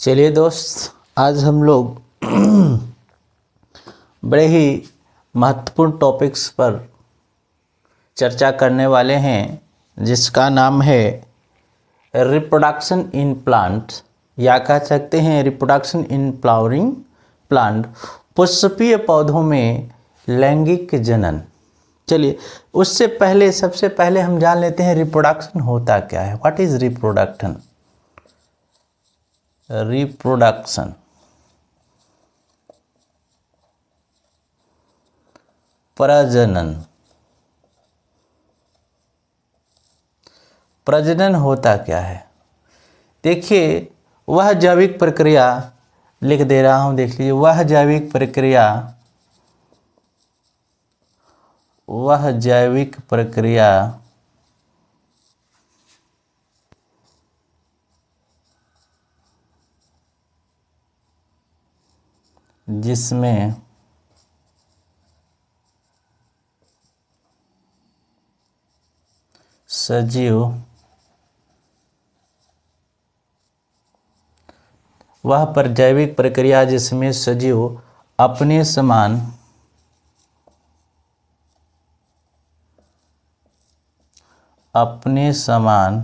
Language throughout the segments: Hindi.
चलिए दोस्त, आज हम लोग बड़े ही महत्वपूर्ण टॉपिक्स पर चर्चा करने वाले हैं, जिसका नाम है रिप्रोडक्शन इन प्लांट, या कह सकते हैं रिप्रोडक्शन इन फ्लावरिंग प्लांट, पुष्पीय पौधों में लैंगिक जनन। चलिए, उससे पहले सबसे पहले हम जान लेते हैं रिप्रोडक्शन होता क्या है। What is reproduction? रिप्रोडक्शन प्रजनन। प्रजनन होता क्या है? देखिए, वह जैविक प्रक्रिया, लिख दे रहा हूं, देख लीजिए, वह जैविक प्रक्रिया जिसमें सजीव वह पर जैविक प्रक्रिया जिसमें सजीव अपने समान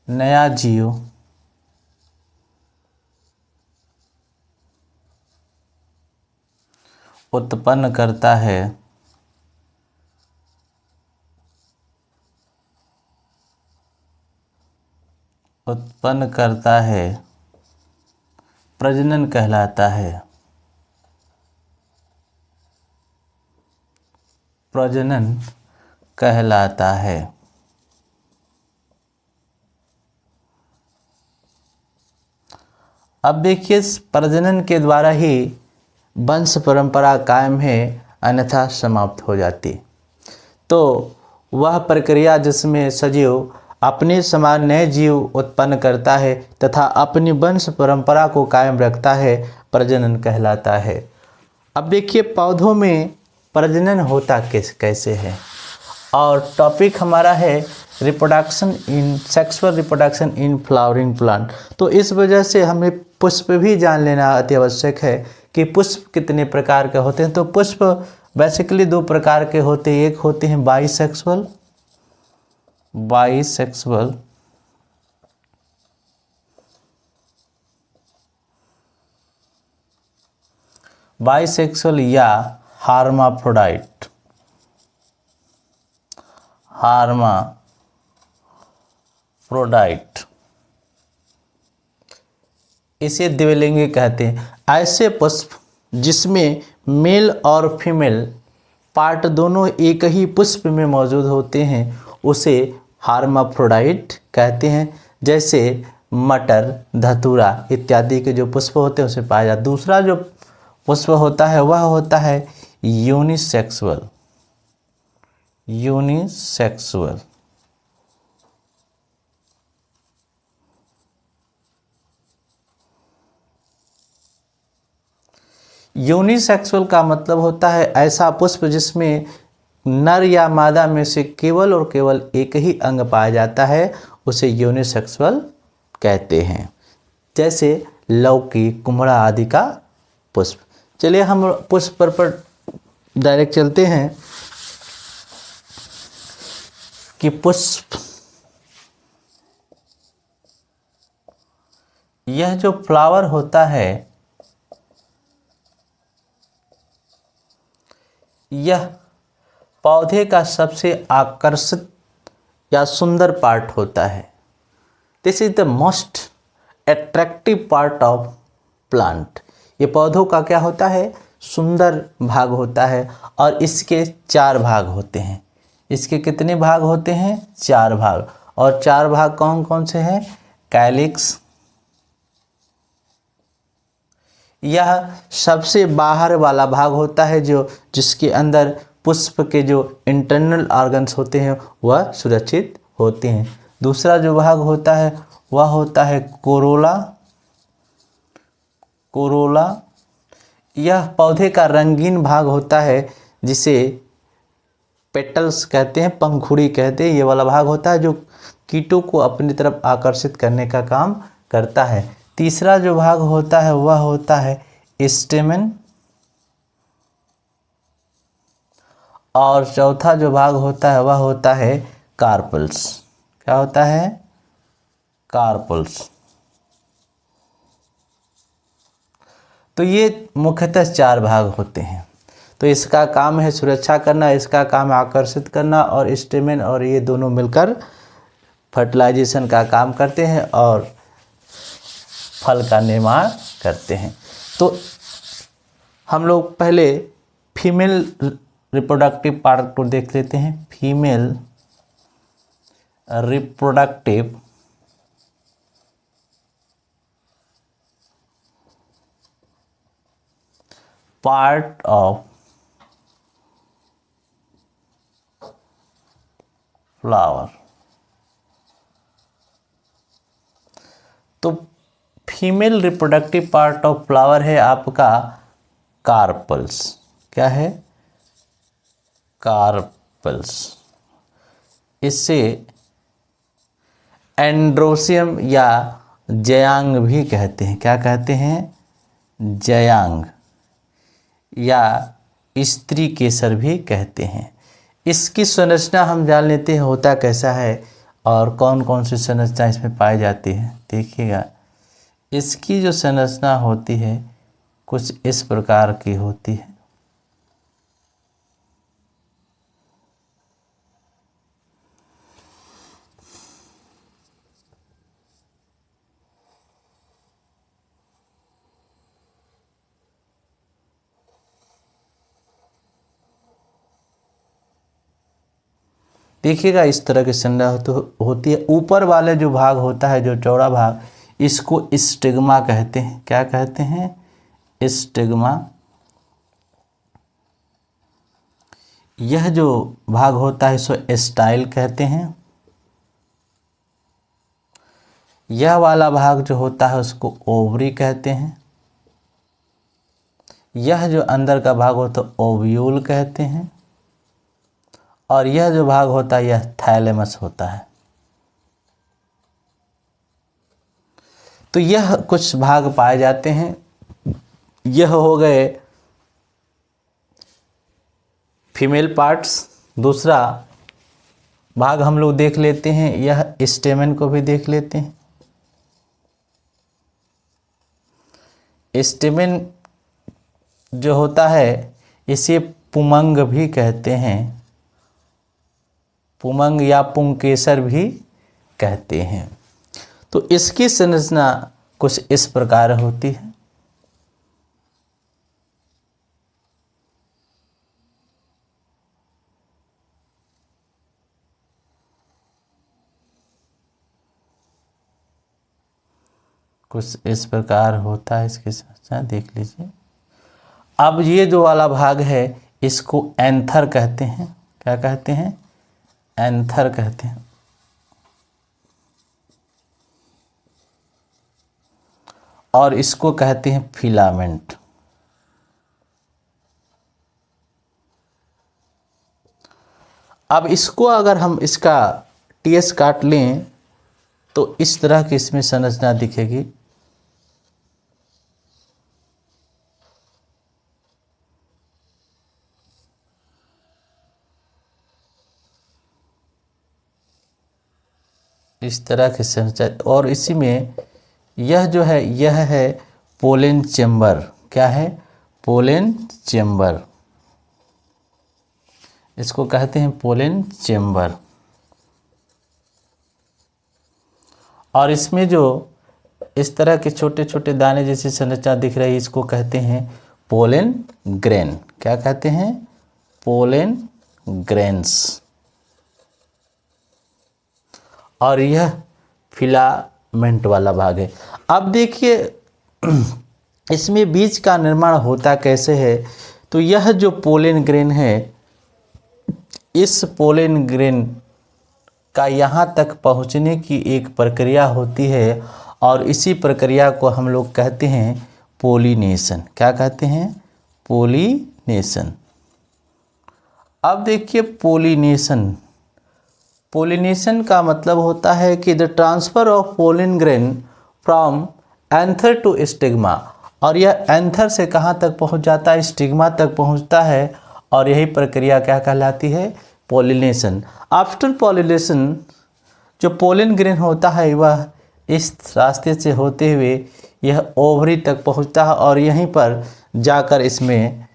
नया जीव उत्पन्न करता है, प्रजनन कहलाता है। प्रजनन कहलाता है। अब देखिए, प्रजनन के द्वारा ही वंश परंपरा कायम है, अन्यथा समाप्त हो जाती। तो वह प्रक्रिया जिसमें सजीव अपने समान नए जीव उत्पन्न करता है तथा अपनी वंश परंपरा को कायम रखता है, प्रजनन कहलाता है। अब देखिए, पौधों में प्रजनन होता कैसे है, और टॉपिक हमारा है sexual reproduction in flowering plant. तो इस वजह से हमें पुष्प भी जान लेना अति आवश्यक है कि पुष्प कितने प्रकार के होते हैं। तो पुष्प बेसिकली दो प्रकार के होते हैं। एक होते हैं बाइसेक्सुअल या हार्माफ्रोडाइट। इसे द्विलिंगी कहते हैं। ऐसे पुष्प जिसमें मेल और फीमेल पार्ट दोनों एक ही पुष्प में मौजूद होते हैं, उसे हार्माफ्रोडाइट कहते हैं। जैसे मटर, धतूरा इत्यादि के जो पुष्प होते हैं उसे पाया जाता है। दूसरा जो पुष्प होता है वह होता है यूनिसेक्सुअल। यूनिसेक्सुअल का मतलब होता है ऐसा पुष्प जिसमें नर या मादा में से केवल और केवल एक ही अंग पाया जाता है, उसे यूनिसेक्सुअल कहते हैं। जैसे लौकी, कुम्हड़ा आदि का पुष्प। चलिए, हम पुष्प पर डायरेक्ट चलते हैं कि पुष्प, यह जो फ्लावर होता है, यह पौधे का सबसे आकर्षित या सुंदर पार्ट होता है। This is the most attractive part of plant. ये पौधों का क्या होता है? सुंदर भाग होता है। और इसके 4 भाग होते हैं। इसके कितने भाग होते हैं? 4 भाग। और 4 भाग कौन कौन से हैं? कैलिक्स, यह सबसे बाहर वाला भाग होता है, जिसके अंदर पुष्प के जो इंटरनल ऑर्गन्स होते हैं वह सुरक्षित होते हैं। दूसरा जो भाग होता है वह होता है कोरोला। यह पौधे का रंगीन भाग होता है, जिसे पेटल्स कहते हैं, पंखुड़ी कहते हैं। ये वाला भाग होता है जो कीटों को अपनी तरफ आकर्षित करने का काम करता है। तीसरा जो भाग होता है वह होता है स्टेमेन, और चौथा जो भाग होता है वह होता है कार्पल्स। क्या होता है? कार्पल्स। तो ये मुख्यतः 4 भाग होते हैं। तो इसका काम है सुरक्षा करना, इसका काम है आकर्षित करना, और स्टेमेन और ये दोनों मिलकर फर्टिलाइजेशन का काम करते हैं और फल का निर्माण करते हैं। तो हम लोग पहले फीमेल रिप्रोडक्टिव पार्ट को देख लेते हैं। Female reproductive part of flower. तो female reproductive part of flower है आपका कार्पल्स। क्या है? कार्पल्स। इससे एंड्रोसियम या जयांग भी कहते हैं। क्या कहते हैं? जयांग या स्त्री केसर भी कहते हैं। इसकी संरचना हम जान लेते हैं होता कैसा है और कौन कौन सी संरचना इसमें पाई जाती है। देखिएगा, इसकी जो संरचना होती है कुछ इस प्रकार की होती है। देखिएगा, इस तरह की संरचना होती है। ऊपर वाले जो भाग होता है, जो चौड़ा भाग, इसको स्टिग्मा कहते हैं। क्या कहते हैं? स्टिग्मा। यह जो भाग होता है इसको स्टाइल कहते हैं। यह वाला भाग जो होता है उसको ओवरी कहते हैं। यह जो अंदर का भाग होता है ओव्यूल कहते हैं। और यह जो भाग होता है यह थैलेमस होता है। तो यह कुछ भाग पाए जाते हैं। यह हो गए फीमेल पार्ट्स। दूसरा भाग हम लोग देख लेते हैं, यह स्टेमेन को भी देख लेते हैं। स्टेमेन जो होता है इसे पुमंग भी कहते हैं। पुमंग या पुंकेसर भी कहते हैं। तो इसकी संरचना कुछ इस प्रकार होती है। कुछ इस प्रकार होता है इसकी संरचना, देख लीजिए। अब ये जो वाला भाग है इसको एंथर कहते हैं। क्या कहते हैं? एंथर कहते हैं। और इसको कहते हैं फिलामेंट। अब इसको अगर हम इसका टीएस काट लें तो इस तरह की इसमें संरचना दिखेगी। इस तरह की संरचना, और इसी में यह जो है यह है पोलन चेम्बर। क्या है? Pollen chamber. इसको कहते हैं पोलन चेम्बर। और इसमें जो इस तरह के छोटे छोटे दाने जैसी संरचना दिख रही है इसको कहते हैं पोलन ग्रेन। क्या कहते हैं? Pollen grains. और यह फिलामेंट वाला भाग है। अब देखिए इसमें बीज का निर्माण होता कैसे है। तो यह जो पोलन ग्रेन है, इस पोलन ग्रेन का यहाँ तक पहुँचने की एक प्रक्रिया होती है और इसी प्रक्रिया को हम लोग कहते हैं पोलिनेशन। क्या कहते हैं? पोलिनेशन। अब देखिए पोलिनेशन। पोलिनेशन का मतलब होता है कि the transfer of pollen grain from anther to stigma, और यह एंथर से कहाँ तक पहुँच जाता है, स्टिग्मा तक पहुँचता है, और यही प्रक्रिया क्या कहलाती है, पॉलिनेशन। आफ्टर पॉलिनेशन जो पोलन ग्रेन होता है वह इस रास्ते से होते हुए यह ओवरी तक पहुंचता है, और यहीं पर जाकर इसमें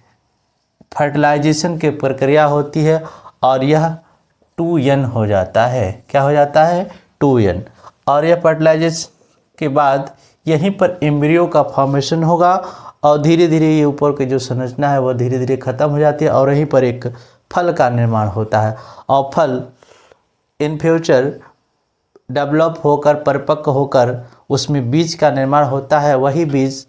फर्टिलाइजेशन की प्रक्रिया होती है, और यह 2n हो जाता है। क्या हो जाता है, 2n। और यह फर्टिलाइजेशन के बाद यहीं पर एम्ब्रियो का फॉर्मेशन होगा, और धीरे धीरे ये ऊपर की जो संरचना है वह धीरे धीरे खत्म हो जाती है, और यहीं पर एक फल का निर्माण होता है, और फल इन फ्यूचर डेवलप होकर परिपक्व होकर उसमें बीज का निर्माण होता है। वही बीज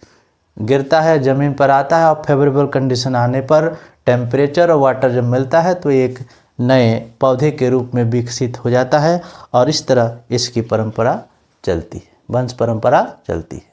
गिरता है, ज़मीन पर आता है, और फेवरेबल कंडीशन आने पर टेम्परेचर और वाटर जब मिलता है तो एक नए पौधे के रूप में विकसित हो जाता है, और इस तरह इसकी परंपरा चलती है, वंश परंपरा चलती है।